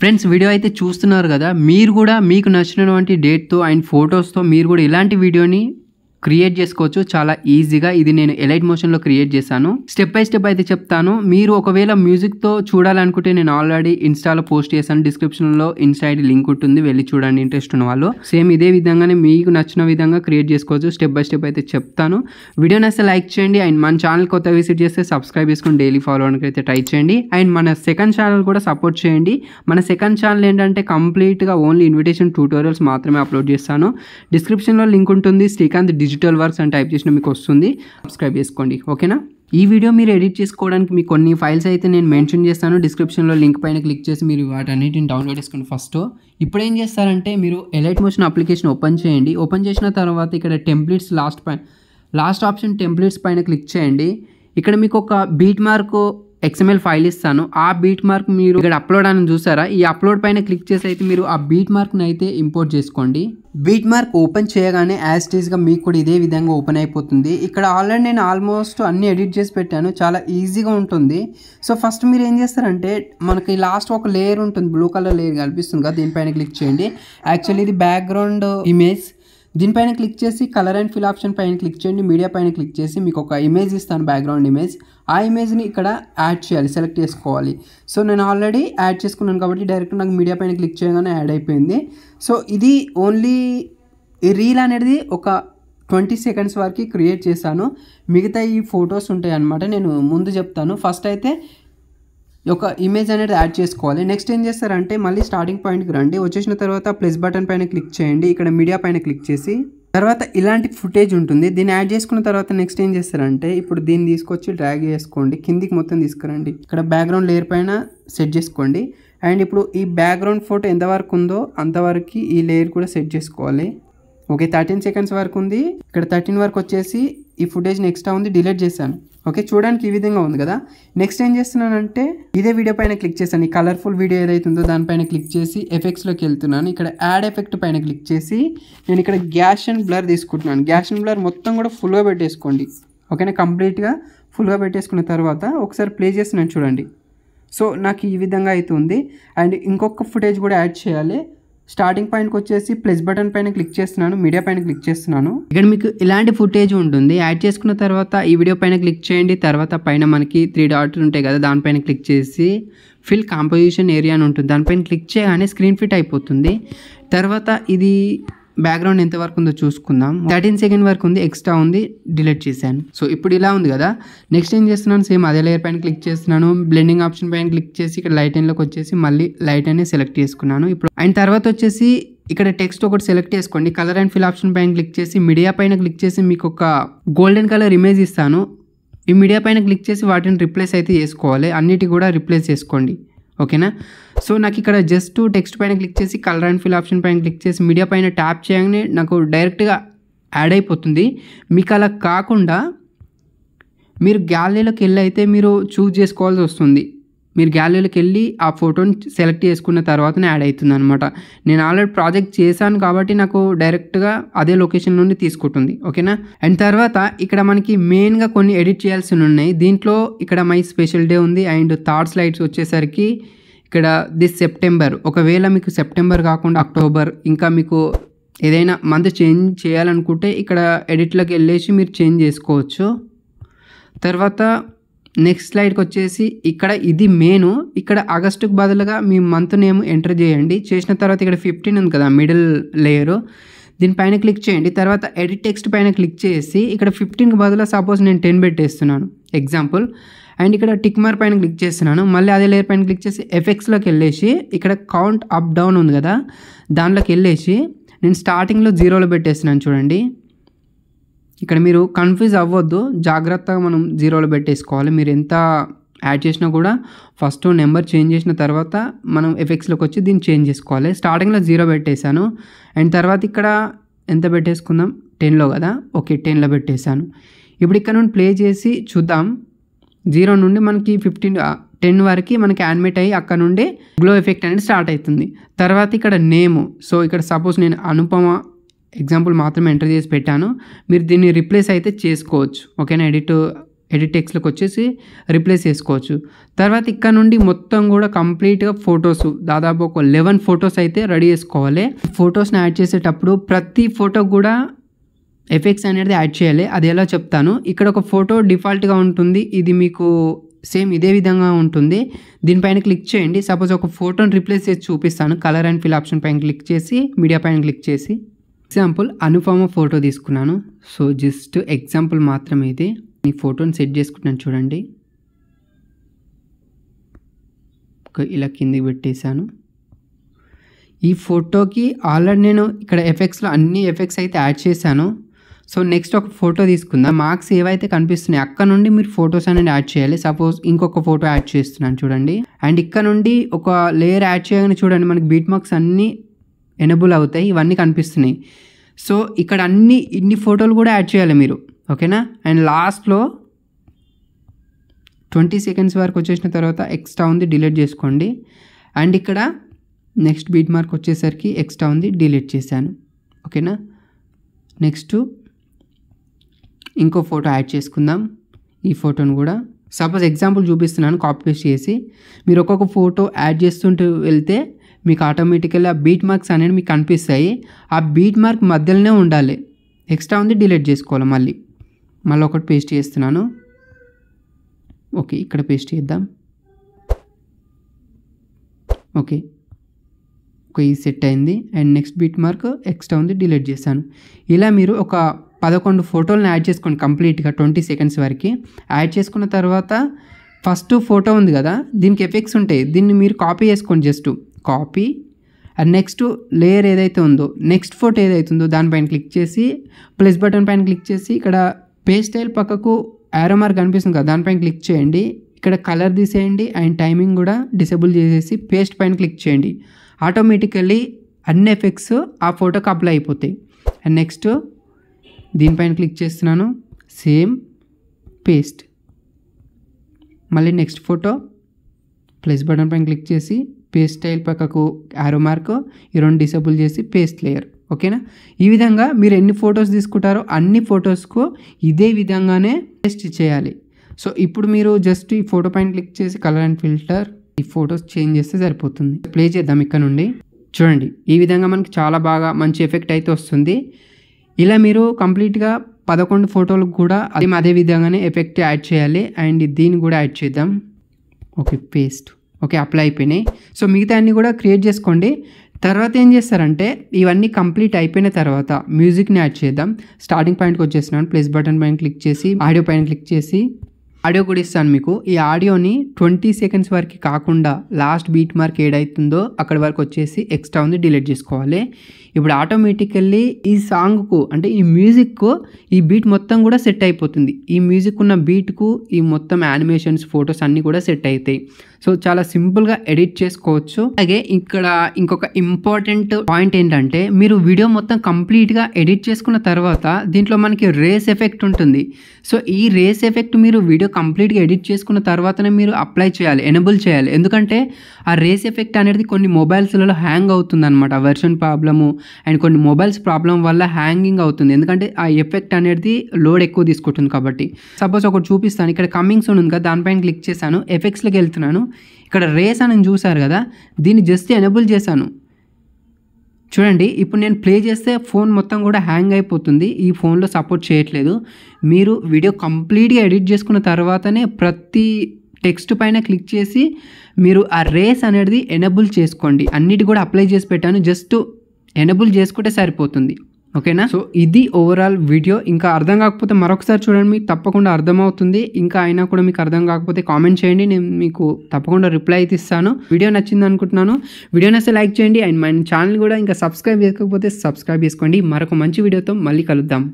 Friends video అయితే చూస్తున్నారు కదా, మీరు కూడా మీకు నచ్చినటువంటి డేట్తో అండ్ ఫొటోస్తో మీరు కూడా ఇలాంటి వీడియోని క్రియేట్ చేసుకోవచ్చు చాలా ఈజీగా. ఇది నేను ఎలైట్ మోషన్లో క్రియేట్ చేశాను. స్టెప్ బై స్టెప్ అయితే చెప్తాను. మీరు ఒకవేళ మ్యూజిక్తో చూడాలనుకుంటే నేను ఆల్రెడీ ఇన్స్టాలో పోస్ట్ చేశాను. డిస్క్రిప్షన్లో ఇన్స్టా ఐడి లింక్ ఉంటుంది, వెళ్ళి చూడండి ఇంట్రెస్ట్ ఉన్న వాళ్ళు. సేమ్ ఇదే విధంగానే మీకు నచ్చిన విధంగా క్రియేట్ చేసుకోవచ్చు. స్టెప్ బై స్టెప్ అయితే చెప్తాను. వీడియోని అయితే లైక్ చేయండి అండ్ మన ఛానల్ కొత్త విజిట్ చేస్తే సబ్స్క్రైబ్ చేసుకొని డైలీ ఫాలో అవడానికి అయితే ట్రై చేయండి. అండ్ మన సెకండ్ ఛానల్ కూడా సపోర్ట్ చేయండి. మన సెకండ్ ఛానల్ ఏంటంటే కంప్లీట్గా ఓన్లీ ఇన్విటేషన్ ట్యూటోరియల్స్ మాత్రమే అప్లోడ్ చేస్తాను. డిస్క్రిప్షన్లో లింక్ ఉంటుంది. శ్రీకాంత్ డిజిటల్ వర్క్స్ అని టైప్ చేసిన మీకు వస్తుంది. సబ్స్క్రైబ్ చేసుకోండి, ఓకేనా. ఈ వీడియో మీరు ఎడిట్ చేసుకోవడానికి మీకు కొన్ని ఫైల్స్ అయితే నేను మెన్షన్ చేస్తాను. డిస్క్రిప్షన్లో లింక్ పైన క్లిక్ చేసి మీరు వాటన్నిటిని డౌన్లోడ్ చేసుకోండి ఫస్ట్. ఇప్పుడు ఏం చేస్తారంటే మీరు ఎలైట్ మోషన్ అప్లికేషన్ ఓపెన్ చేయండి. ఓపెన్ చేసిన తర్వాత ఇక్కడ టెంప్లెట్స్ లాస్ట్ ఆప్షన్ టెంప్లెట్స్ పైన క్లిక్ చేయండి. ఇక్కడ మీకు ఒక బీట్ మార్క్ XML ఫైల్ ఇస్తాను. ఆ బీట్ మార్క్ మీరు ఇక్కడ అప్లోడ్ అని చూసారా, ఈ అప్లోడ్ పైన క్లిక్ చేసి అయితే మీరు ఆ బీట్ మార్క్ని అయితే ఇంపోర్ట్ చేసుకోండి. బీట్ మార్క్ ఓపెన్ చేయగానే యాజ్ ఇట్ ఈస్గా మీకు కూడా ఇదే విధంగా ఓపెన్ అయిపోతుంది. ఇక్కడ ఆల్రెడీ నేను ఆల్మోస్ట్ అన్ని ఎడిట్ చేసి పెట్టాను, చాలా ఈజీగా ఉంటుంది. సో ఫస్ట్ మీరు ఏం చేస్తారంటే మనకి లాస్ట్ ఒక లేయర్ ఉంటుంది, బ్లూ కలర్ లేయర్ కనిపిస్తుంది కదా, దీనిపైన క్లిక్ చేయండి. యాక్చువల్లీ ఇది బ్యాక్గ్రౌండ్ ఇమేజ్. దీనిపైన క్లిక్ చేసి కలర్ అండ్ ఫిల్ ఆప్షన్ పైన క్లిక్ చేయండి. మీడియా పైన క్లిక్ చేసి మీకు ఒక ఇమేజ్ ఇస్తాను, బ్యాక్గ్రౌండ్ ఇమేజ్. ఆ ఇమేజ్ని ఇక్కడ యాడ్ చేయాలి, సెలెక్ట్ చేసుకోవాలి. సో నేను ఆల్రెడీ యాడ్ చేసుకున్నాను కాబట్టి డైరెక్ట్ నాకు మీడియా పైన క్లిక్ చేయగానే యాడ్ అయిపోయింది. సో ఇది ఓన్లీ ఈ రీల్ అనేది ఒక 20 సెకండ్స్ వరకు క్రియేట్ చేశాను. మిగతా ఈ ఫొటోస్ ఉంటాయి అన్నమాట, నేను ముందు చెప్తాను. ఫస్ట్ అయితే ఒక ఇమేజ్ అనేది యాడ్ చేసుకోవాలి. నెక్స్ట్ ఏం చేస్తారంటే మళ్ళీ స్టార్టింగ్ పాయింట్కి రండి. వచ్చేసిన తర్వాత ప్లస్ బటన్ పైన క్లిక్ చేయండి. ఇక్కడ మీడియా పైన క్లిక్ చేసి తర్వాత ఇలాంటి ఫుటేజ్ ఉంటుంది, దీన్ని యాడ్ చేసుకున్న తర్వాత నెక్స్ట్ ఏం చేస్తారంటే ఇప్పుడు దీన్ని తీసుకొచ్చి డ్రాగ్ చేసుకోండి, కిందికి మొత్తం తీసుకురండి. ఇక్కడ బ్యాక్గ్రౌండ్ లేయర్ పైన సెట్ చేసుకోండి. అండ్ ఇప్పుడు ఈ బ్యాక్గ్రౌండ్ ఫోటో ఎంతవరకు ఉందో అంతవరకు ఈ లేయర్ కూడా సెట్ చేసుకోవాలి. ఓకే, 13 సెకండ్స్ వరకు ఉంది. ఇక్కడ 13 వరకు వచ్చేసి ఈ ఫుటేజ్ ఎక్స్ట్రా ఉంది, డిలీట్ చేశాను. ఓకే, చూడడానికి ఈ విధంగా ఉంది కదా. నెక్స్ట్ ఏం చేస్తున్నానంటే ఇదే వీడియో పైన క్లిక్ చేశాను. ఈ కలర్ఫుల్ వీడియో ఏదైతుందో దానిపైన క్లిక్ చేసి ఎఫెక్ట్స్లోకి వెళ్తున్నాను. ఇక్కడ యాడ్ ఎఫెక్ట్ పైన క్లిక్ చేసి నేను ఇక్కడ గ్యాష్ అండ్ బ్లర్ తీసుకుంటున్నాను. గ్యాష్ అండ్ బ్లర్ మొత్తం కూడా ఫుల్గా పెట్టేసుకోండి, ఓకేనా. కంప్లీట్గా ఫుల్గా పెట్టేసుకున్న తర్వాత ఒకసారి ప్లే చేస్తున్నాను చూడండి. సో నాకు ఈ విధంగా అవుతుంది. అండ్ ఇంకొక ఫుటేజ్ కూడా యాడ్ చేయాలి. స్టార్టింగ్ పాయింట్కి వచ్చేసి ప్లస్ బటన్ పైన క్లిక్ చేస్తున్నాను, మీడియా పైన క్లిక్ చేస్తున్నాను. ఇక్కడ మీకు ఇలాంటి ఫుటేజ్ ఉంటుంది. యాడ్ చేసుకున్న తర్వాత ఈ వీడియో పైన క్లిక్ చేయండి. తర్వాత పైన మనకి 3 డాట్స్ ఉంటాయి కదా, దానిపైన క్లిక్ చేసి ఫిల్ కాంపోజిషన్ ఏరియా అని ఉంటుంది, దానిపైన క్లిక్ చేయగానే స్క్రీన్ ఫిట్ అయిపోతుంది. తర్వాత ఇది బ్యాక్గ్రౌండ్ ఎంతవరకు ఉందో చూసుకుందాం. 13 సెకండ్ వరకు ఉంది, ఎక్స్ట్రా ఉంది, డిలీట్ చేశాను. సో ఇప్పుడు ఇలా ఉంది కదా. నెక్స్ట్ ఏం చేస్తున్నాను, సేమ్ అదే లేయర్ పైన క్లిక్ చేస్తున్నాను. బ్లెండింగ్ ఆప్షన్ పైన క్లిక్ చేసి ఇక్కడ లైట్ లోకి వచ్చేసి మళ్ళీ లైట్ అనేది సెలెక్ట్ చేసుకున్నాను. ఇప్పుడు అండ్ తర్వాత వచ్చేసి ఇక్కడ టెక్స్ట్ ఒకటి సెలెక్ట్ చేసుకోండి. కలర్ అండ్ ఫిల్ ఆప్షన్ పైన క్లిక్ చేసి మీడియా పైన క్లిక్ చేసి మీకు ఒక గోల్డెన్ కలర్ ఇమేజ్ ఇస్తాను. ఈ మీడియా పైన క్లిక్ చేసి వాటిని రిప్లేస్ అయితే చేసుకోవాలి, అన్నిటి కూడా రిప్లేస్ చేసుకోండి, ఓకేనా. సో నాకు ఇక్కడ జస్ట్ టెక్స్ట్ పైన క్లిక్ చేసి కలర్ అండ్ ఫిల్ ఆప్షన్ పైన క్లిక్ చేసి మీడియా పైన ట్యాప్ చేయగానే నాకు డైరెక్ట్గా యాడ్ అయిపోతుంది. మీకు అలా కాకుండా మీరు గ్యాలరీలోకి వెళ్ళి అయితే మీరు చూస్ చేసుకోవాల్సి వస్తుంది. మీరు గ్యాలరీలోకి వెళ్ళి ఆ ఫోటోని సెలెక్ట్ చేసుకున్న తర్వాతనే యాడ్ అవుతుంది అనమాట. నేను ఆల్రెడీ ప్రాజెక్ట్ చేశాను కాబట్టి నాకు డైరెక్ట్గా అదే లొకేషన్ నుండి తీసుకుంటుంది, ఓకేనా. అండ్ తర్వాత ఇక్కడ మనకి మెయిన్గా కొన్ని ఎడిట్ చేయాల్సి ఉన్నాయి. దీంట్లో ఇక్కడ మై స్పెషల్ డే ఉంది. అండ్ థర్డ్ స్లైడ్స్ వచ్చేసరికి ఇక్కడ దిస్ సెప్టెంబర్, ఒకవేళ మీకు సెప్టెంబర్ కాకుండా అక్టోబర్ ఇంకా మీకు ఏదైనా మంత్ చేంజ్ చేయాలనుకుంటే ఇక్కడ ఎడిట్లోకి వెళ్ళేసి మీరు చేంజ్ చేసుకోవచ్చు. తర్వాత నెక్స్ట్ స్లైడ్కి వచ్చేసి ఇక్కడ ఇది మెయిన్. ఇక్కడ ఆగస్టుకు బదులుగా మీ మంత్ నేమ్ ఎంటర్ చేయండి. చేసిన తర్వాత ఇక్కడ 15 ఉంది కదా మిడిల్ లేయరు, దీనిపైన క్లిక్ చేయండి. తర్వాత ఎడిట్ టెక్స్ట్ పైన క్లిక్ చేసి ఇక్కడ 15కి బదులు సపోజ్ నేను 10 పెట్టేస్తున్నాను ఎగ్జాంపుల్. అండ్ ఇక్కడ టిక్ మార్క్ పైన క్లిక్ చేస్తున్నాను. మళ్ళీ అదే లేయర్ పైన క్లిక్ చేసి ఎఫెక్ట్స్లోకి వెళ్ళేసి ఇక్కడ కౌంట్ అప్ డౌన్ ఉంది కదా, దాంట్లోకి వెళ్ళేసి నేను స్టార్టింగ్లో 0లో పెట్టేస్తున్నాను చూడండి. ఇక్కడ మీరు కన్ఫ్యూజ్ అవ్వద్దు, జాగ్రత్తగా మనం 0లో పెట్టేసుకోవాలి. మీరు ఎంత యాడ్ చేసినా కూడా ఫస్ట్ నెంబర్ చేంజ్ చేసిన తర్వాత మనం ఎఫెక్ట్స్లోకి వచ్చి దీన్ని చేంజ్ చేసుకోవాలి. స్టార్టింగ్లో 0 పెట్టేశాను. అండ్ తర్వాత ఇక్కడ ఎంత పెట్టేసుకుందాం, 10లో కదా, ఓకే 10లో పెట్టేశాను. ఇప్పుడు ఇక్కడ నుండి ప్లే చేసి చూద్దాం. 0 నుండి మనకి 10 వరకు మనకి యానిమేట్ అయ్యి అక్కడ నుండి గ్లో ఎఫెక్ట్ అనేది స్టార్ట్ అవుతుంది. తర్వాత ఇక్కడ నేము, సో ఇక్కడ సపోజ్ నేను అనుపమ ఎగ్జాంపుల్ మాత్రమే ఎంటర్ చేసి పెట్టాను. మీరు దీన్ని రిప్లేస్ అయితే చేసుకోవచ్చు, ఓకేనా. ఎడిట్ టెక్స్ట్లోకి వచ్చేసి రీప్లేస్ చేసుకోవచ్చు. తర్వాత ఇక్కడ నుండి మొత్తం కూడా కంప్లీట్గా ఫొటోస్ దాదాపు ఒక 11 ఫొటోస్ అయితే రెడీ చేసుకోవాలి. ఫొటోస్ని యాడ్ చేసేటప్పుడు ప్రతి ఫోటో కూడా ఎఫెక్ట్స్ అనేది యాడ్ చేయాలి. అది ఎలా చెప్తాను. ఇక్కడ ఒక ఫోటో డిఫాల్ట్గా ఉంటుంది, ఇది మీకు సేమ్ ఇదే విధంగా ఉంటుంది. దీనిపైన క్లిక్ చేయండి. సపోజ్ ఒక ఫోటోని రీప్లేస్ చేసి చూపిస్తాను. కలర్ అండ్ ఫిల్ ఆప్షన్ పైన క్లిక్ చేసి మీడియా పైన క్లిక్ చేసి ఎగ్జాంపుల్ అనుపమ ఫోటో తీసుకున్నాను. సో జస్ట్ ఎగ్జాంపుల్ మాత్రమే ఇది. ఈ ఫోటోని సెట్ చేసుకుంటాను చూడండి. ఇలా కిందికి పెట్టేశాను. ఈ ఫోటోకి ఆల్రెడీ నేను ఇక్కడ ఎఫెక్ట్స్లో అన్ని ఎఫెక్ట్స్ అయితే యాడ్ చేశాను. సో నెక్స్ట్ ఒక ఫోటో తీసుకుందాం. మార్క్స్ ఏవైతే కనిపిస్తున్నాయి అక్కడ నుండి మీరు ఫొటోస్ అనేది యాడ్ చేయాలి. సపోజ్ ఇంకొక ఫోటో యాడ్ చేస్తున్నాను చూడండి. అండ్ ఇక్కడ నుండి ఒక లేయర్ యాడ్ చేయగానే చూడండి మనకి బీట్ మార్క్స్ అన్నీ ఎనేబుల్ అవుతాయి, ఇవన్నీ కనిపిస్తున్నాయి. సో ఇక్కడ ఇన్ని ఫోటోలు కూడా యాడ్ చేయాలి మీరు, ఓకేనా. అండ్ లాస్ట్లో 20 సెకండ్స్ వరకు వచ్చేసిన తర్వాత ఎక్స్ట్రా ఉంది డిలీట్ చేసుకోండి. అండ్ ఇక్కడ నెక్స్ట్ బీట్ మార్క్ వచ్చేసరికి ఎక్స్ట్రా ఉంది డిలీట్ చేశాను, ఓకేనా. నెక్స్ట్ ఇంకో ఫోటో యాడ్ చేసుకుందాం. ఈ ఫోటోను కూడా సపోజ్ ఎగ్జాంపుల్ చూపిస్తున్నాను, కాపీ పేస్ట్ చేసి మీరు ఒక్కొక్క ఫోటో యాడ్ చేస్తుంటూ వెళ్తే మీకు ఆటోమేటికల్లీ ఆ బీట్ మార్క్స్ అనేవి మీకు కనిపిస్తాయి. ఆ బీట్ మార్క్ మధ్యలోనే ఉండాలి. ఎక్స్ట్రా ఉంది డిలీట్ చేసుకోవాలి. మళ్ళీ ఒకటి పేస్ట్ చేస్తున్నాను. ఓకే, ఇక్కడ పేస్ట్ చేద్దాం. ఓకే, ఈ సెట్ అయింది. And next beat mark extra ఉంది డిలీట్ చేశాను. ఇలా మీరు ఒక 11 ఫోటోలను యాడ్ చేసుకోండి కంప్లీట్గా 20 సెకండ్స్ వరకు. యాడ్ చేసుకున్న తర్వాత ఫస్ట్ ఫోటో ఉంది కదా, దీనికి ఎఫెక్ట్స్ ఉంటాయి, దీన్ని మీరు కాపీ చేసుకోండి. Just copy. And next layer ఏదైతే ఉందో, నెక్స్ట్ ఫోటో ఏదైతే ఉందో దానిపైన క్లిక్ చేసి ప్లస్ బటన్ పైన క్లిక్ చేసి ఇక్కడ పేస్ట్ స్టైల్ పక్కకు యారో మార్క్ కనిపిస్తుంది కదా, దానిపైన క్లిక్ చేయండి. ఇక్కడ కలర్ తీసేయండి అండ్ టైమింగ్ కూడా డిసేబుల్ చేసేసి పేస్ట్ పైన క్లిక్ చేయండి. ఆటోమేటికల్లీ అన్ని ఎఫెక్ట్స్ ఆ ఫోటోకి అప్లై అయిపోతాయి. అండ్ నెక్స్ట్ దీనిపైన క్లిక్ చేస్తున్నాను, సేమ్ పేస్ట్. మళ్ళీ నెక్స్ట్ ఫోటో ప్లస్ బటన్ పైన క్లిక్ చేసి పేస్ట్ స్టైల్ పక్కకు యారో మార్క్ ఈ రెండు డిసేబుల్ చేసి పేస్ట్ లేయర్, ఓకేనా. ఈ విధంగా మీరు ఎన్ని ఫొటోస్ తీసుకుంటారో అన్ని ఫొటోస్కు ఇదే విధంగానే పేస్ట్ చేయాలి. సో ఇప్పుడు మీరు జస్ట్ ఈ ఫోటో పైన క్లిక్ చేసి కలర్ అండ్ ఫిల్టర్ ఈ ఫొటోస్ చేంజ్ చేస్తే సరిపోతుంది. ప్లే చేద్దాం ఇక్కడ నుండి. చూడండి ఈ విధంగా మనకి చాలా బాగా మంచి ఎఫెక్ట్ అయితే వస్తుంది. ఇలా మీరు కంప్లీట్గా 11 ఫోటోలకు కూడా అదే విధంగానే ఎఫెక్ట్ యాడ్ చేయాలి. అండ్ దీన్ని కూడా యాడ్ చేద్దాం. Okay, paste. ఓకే, అప్లై అయిపోయినాయి. సో మిగతా అన్నీ కూడా క్రియేట్ చేసుకోండి. తర్వాత ఏం చేస్తారంటే ఇవన్నీ కంప్లీట్ అయిపోయిన తర్వాత మ్యూజిక్ని యాడ్ చేద్దాం. స్టార్టింగ్ పాయింట్కి వచ్చేస్తున్నాను. ప్లస్ బటన్ పైన క్లిక్ చేసి ఆడియో పైన క్లిక్ చేసి ఆడియో కూడా ఇస్తాను మీకు. ఈ ఆడియోని 20 సెకండ్స్ వరకు కాకుండా లాస్ట్ బీట్ మార్క్ ఏదైతుందో అక్కడి వరకు వచ్చేసి ఎక్స్ట్రా ఉంది డిలీట్ చేసుకోవాలి. ఇప్పుడు ఆటోమేటికల్లీ ఈ సాంగ్కు అంటే ఈ మ్యూజిక్కు ఈ బీట్ మొత్తం కూడా సెట్ అయిపోతుంది. ఈ మ్యూజిక్ ఉన్న బీట్కు ఈ మొత్తం యానిమేషన్స్ ఫొటోస్ అన్నీ కూడా సెట్ అవుతాయి. సో చాలా సింపుల్గా ఎడిట్ చేసుకోవచ్చు. అలాగే ఇక్కడ ఇంకొక ఇంపార్టెంట్ పాయింట్ ఏంటంటే మీరు వీడియో మొత్తం కంప్లీట్గా ఎడిట్ చేసుకున్న తర్వాత దీంట్లో మనకి రేస్ ఎఫెక్ట్ ఉంటుంది. సో ఈ రేస్ ఎఫెక్ట్ మీరు వీడియో కంప్లీట్గా ఎడిట్ చేసుకున్న తర్వాతనే మీరు అప్లై చేయాలి, ఎనేబుల్ చేయాలి. ఎందుకంటే ఆ రేస్ ఎఫెక్ట్ అనేది కొన్ని మొబైల్స్లలో హ్యాంగ్ అవుతుంది అనమాట, వెర్షన్ ప్రాబ్లము అండ్ కొన్ని మొబైల్స్ ప్రాబ్లం వల్ల హ్యాంగింగ్ అవుతుంది. ఎందుకంటే ఆ ఎఫెక్ట్ అనేది లోడ్ ఎక్కువ తీసుకుంటుంది కాబట్టి. సపోజ్ ఒకటి చూపిస్తాను. ఇక్కడ కమింగ్ సూన్ ఉంది కదా, దానిపైన క్లిక్ చేశాను. ఎఫెక్ట్స్లోకి వెళ్తున్నాను. ఇక్కడ రేస్ అని చూసారు కదా, దీన్ని జస్ట్ ఎనేబుల్ చేశాను. చూడండి ఇప్పుడు నేను ప్లే చేస్తే ఫోన్ మొత్తం కూడా హ్యాంగ్ అయిపోతుంది. ఈ ఫోన్లో సపోర్ట్ చేయట్లేదు. మీరు వీడియో కంప్లీట్గా ఎడిట్ చేసుకున్న తర్వాతనే ప్రతి టెక్స్ట్ పైన క్లిక్ చేసి మీరు ఆ రేస్ అనేది ఎనేబుల్ చేసుకోండి. అన్నిటి కూడా అప్లై చేసి పెట్టాను, జస్ట్ ఎనేబుల్ చేసుకుంటే సరిపోతుంది, ఓకేనా. సో ఇది ఓవరాల్ వీడియో. ఇంకా అర్థం కాకపోతే మరొకసారి చూడండి, మీకు తప్పకుండా అర్థమవుతుంది. ఇంకా అయినా కూడా మీకు అర్థం కాకపోతే కామెంట్ చేయండి, నేను మీకు తప్పకుండా రిప్లై అయితే ఇస్తాను. వీడియో నచ్చింది అనుకుంటున్నాను. వీడియో నచ్చితే లైక్ చేయండి అండ్ మన ఛానల్ కూడా ఇంకా సబ్స్క్రైబ్ చేసుకోకపోతే సబ్స్క్రైబ్ చేసుకోండి. మరొక మంచి వీడియోతో మళ్ళీ కలుద్దాం.